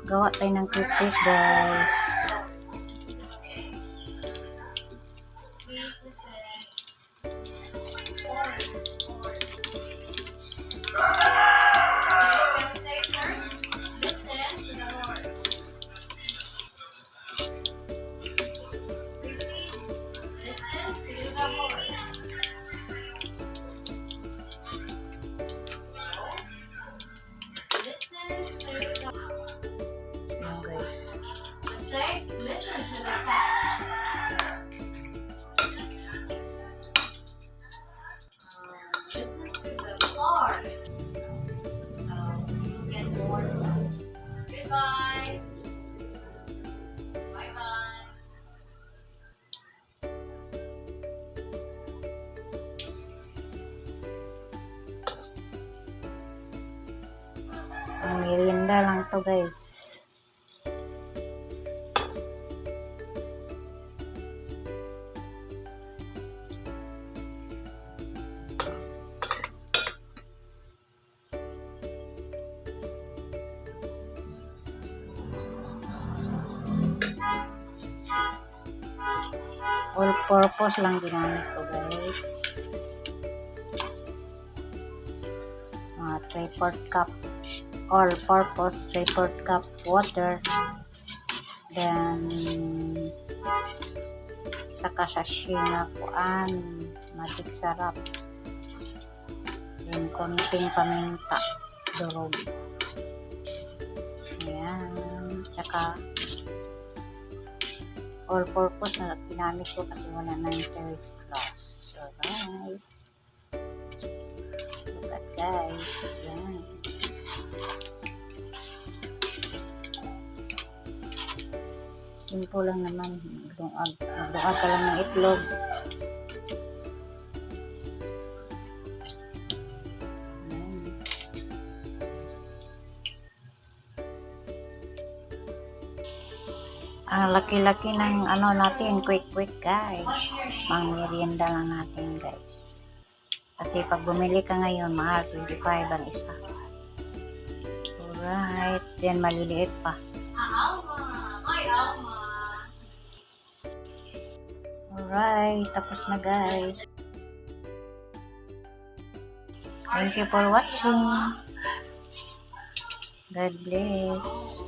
Gawa tayo ng cupcake, guys. Ayan, guys. Listen to the cat. Listen to the floor. You'll get more stuff. Goodbye. Bye bye. Ang merienda lang to, guys. All purpose lang ginamit ko, guys. Mga 3/4 cup all purpose 3/4 cup water, then saka sachet na kuan magic sarap, then konting paminta durog. Ayan, saka all purpose na ginamit ko kasi wala na yung third class. Alright, look at, guys. Ayan. Simple lang naman. Magduag ka lang ng itlog. Ayan. Ang laki-laki ng ano natin, quick guys. Mang merienda lang natin, guys. Kasi pag bumili ka ngayon, mahal 25 ang isa. Alright, then maliliit pa. Alright, tapos na, guys. Thank you for watching. God bless.